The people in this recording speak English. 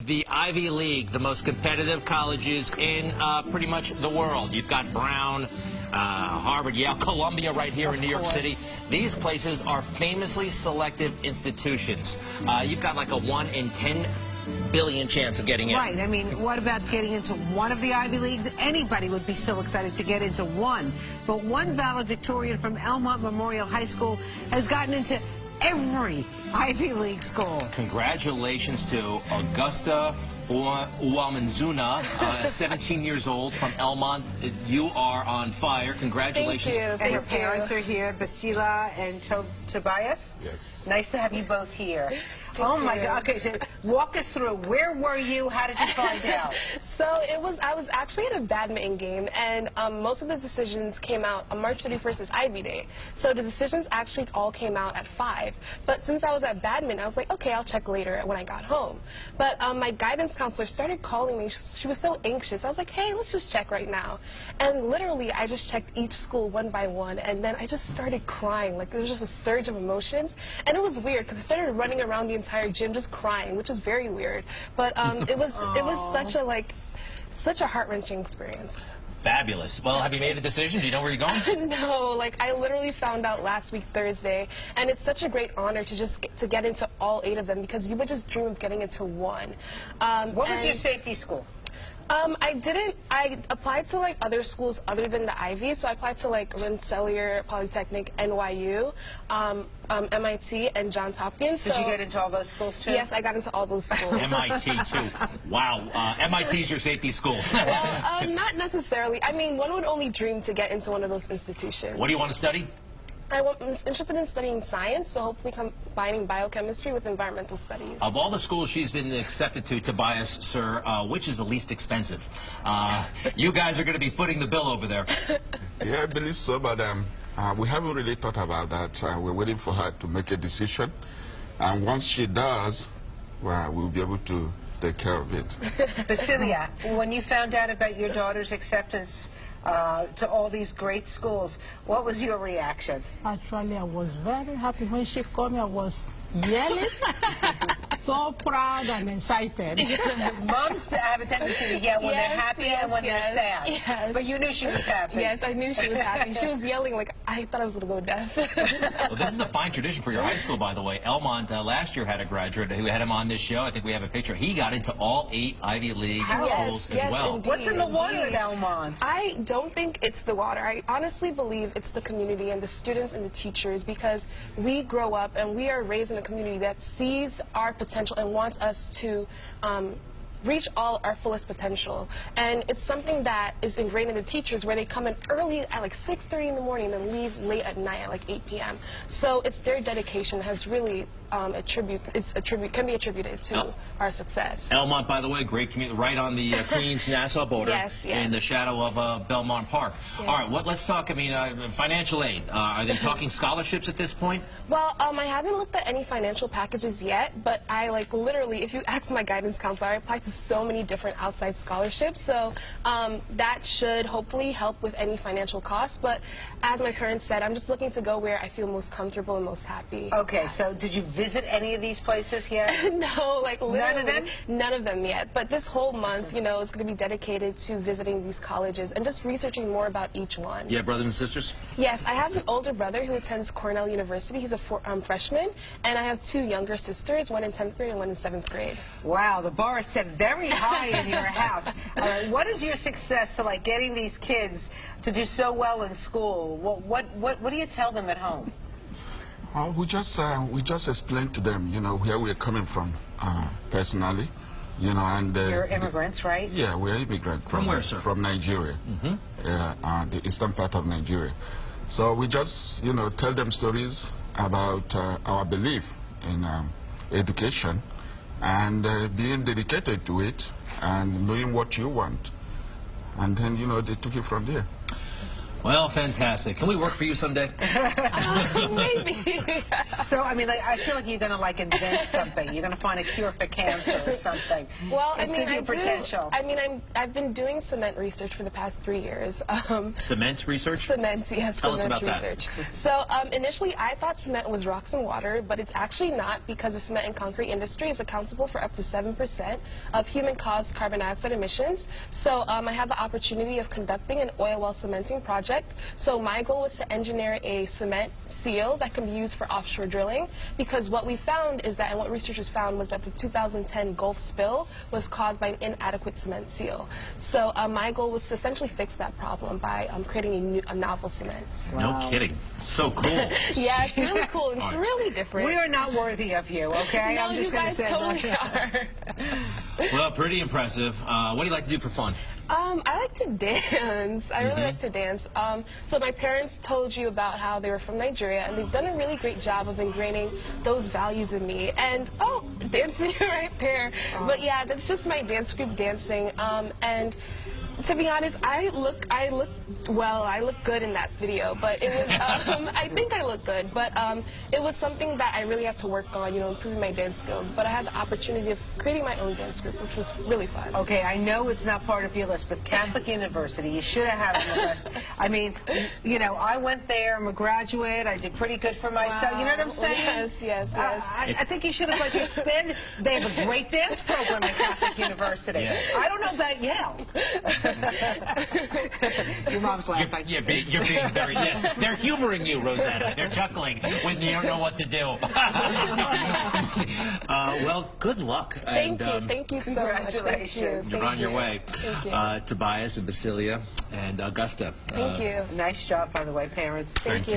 The Ivy League, the most competitive colleges in pretty much the world. You've got Brown, Harvard, Yale, Columbia right here in New York City. These places are famously selective institutions. You've got like a 1 in 10 billion chance of getting in. Right. I mean, what about getting into one of the Ivy Leagues? Anybody would be so excited to get into one. But one valedictorian from Elmont Memorial High School has gotten into every Ivy League school. Congratulations to Augusta Nwamanzu-Nna, 17 years old from Elmont. You are on fire. Congratulations. Thank you. And your parents are here, Basila and Tobias. Yes. Nice to have you both here. Oh my God. Okay, so walk us through. Where were you? How did you find out? So I was actually at a badminton game, and most of the decisions came out on March 31st is Ivy Day. So the decisions actually all came out at 5. But since I was at badminton, I was like, okay, I'll check later when I got home. But my guidance counselor started calling me. She was so anxious. I was like, hey, let's just check right now. And literally, I just checked each school one by one, and then I just started crying. Like, there was just a surge of emotions. And it was weird, because I started running around the entire gym just crying, which was very weird. But it was such a heart-wrenching experience. Fabulous. Well, have you made a decision? Do you know where you're going? No, like I literally found out last week Thursday, and it's such a great honor to just get into all 8 of them, because you would just dream of getting into one. What was your safety school? I applied to like other schools other than the Ivy, so I applied to like Rensselaer Polytechnic, NYU, MIT, and Johns Hopkins. Did you get into all those schools too? Yes, I got into all those schools. MIT too. Wow. MIT's your safety school. Well, not necessarily. I mean, one would only dream to get into one of those institutions. What do you want to study? I'm interested in studying science, so hopefully combining biochemistry with environmental studies. Of all the schools she's been accepted to, Tobias, sir, which is the least expensive? You guys are going to be footing the bill over there. Yeah, I believe so, but we haven't really thought about that. We're waiting for her to make a decision. And once she does, well, we'll be able to take care of it. Basilia, when you found out about your daughter's acceptance to all these great schools, what was your reaction? Actually, I was very happy when she called me. I was yelling, so proud and excited. Moms have a tendency to yell when they're happy and when they're sad. Yes. But you knew she was happy. Yes, I knew she was happy. She was yelling like I thought I was going to go deaf. Well, this is a fine tradition for your high school, by the way. Elmont last year had a graduate who had him on this show. I think we have a picture. He got into all 8 Ivy League schools as well. Indeed, What's in the water at Elmont? I don't think it's the water. I honestly believe it's the community and the students and the teachers, because we grow up and we are raised in a community that sees our potential and wants us to reach all our fullest potential. And it's something that is ingrained in the teachers, where they come in early at like 6:30 in the morning and leave late at night at like 8 p.m. So it's their dedication that has really can be attributed to our success. Elmont, by the way, great community, right on the Queens-Nassau border. Yes. In the shadow of Belmont Park. Yes. All right, let's talk, I mean, financial aid. Are they talking scholarships at this point? Well, I haven't looked at any financial packages yet, but I literally, if you ask my guidance counselor, I applied to so many different outside scholarships, so that should hopefully help with any financial costs. But as my parents said, I'm just looking to go where I feel most comfortable and most happy. Okay, so did you visit any of these places yet? No, like literally none of them? None of them yet. But this whole month, you know, is going to be dedicated to visiting these colleges and just researching more about each one. You have brothers and sisters? Yes, I have an older brother who attends Cornell University. He's a freshman, and I have 2 younger sisters, one in 10th grade and one in 7th grade. Wow, the bar is set very high in your house. What is your success to like getting these kids to do so well in school? What do you tell them at home? We just explained to them, you know, where we're coming from personally, you know, and you're immigrants, right? Yeah, we're immigrants. From where, sir? From Nigeria, the eastern part of Nigeria. So we just, you know, tell them stories about our belief in education and being dedicated to it and knowing what you want. And then, you know, they took it from there. Well, fantastic. Can we work for you someday? Maybe. So, I mean, like, I feel like you're going to, like, invent something. You're going to find a cure for cancer or something. Well, I It's mean, in your potential. I've been doing cement research for the past 3 years. Cement research? Cement, yes, Tell us cement about that. research. So initially I thought cement was rocks and water, but it's actually not, because the cement and concrete industry is accountable for up to 7% of human-caused carbon dioxide emissions. So I had the opportunity of conducting an oil well cementing project. So my goal was to engineer a cement seal that can be used for offshore drilling, because what we found is that, and what researchers found, was that the 2010 Gulf spill was caused by an inadequate cement seal. So my goal was to essentially fix that problem by creating a novel cement. No kidding. So cool. Yeah, it's really cool. It's really different. We are not worthy of you, okay? No, I'm just you going guys to say totally that. are. Well, pretty impressive. What do you like to do for fun? I like to dance. I really like to dance. So my parents told you about how they were from Nigeria, and they've done a really great job of ingraining those values in me. And, oh, dance video right there. But yeah, that's just my dance group dancing. And to be honest, I look good in that video, but it was, I think I look good, but it was something that I really had to work on, you know, improving my dance skills. But I had the opportunity of creating my own dance group, which was really fun. Okay, I know it's not part of your list, but Catholic University, you should have had on the list. I mean, you know, I went there, I'm a graduate, I did pretty good for myself, you know what I'm saying? Yes, yes, yes. I think you should have, like, expanded. They have a great dance program at Catholic University. Yeah. I don't know about Yale. Your mom's laughing. You're being very, yes. They're humoring you, Rosetta. They're chuckling when you don't know what to do. Well, good luck. Thank you so much. Thank you. Congratulations. You're on your way. Thank you. Tobias and Basilia and Augusta. Thank you. Nice job, by the way, parents. Thank you.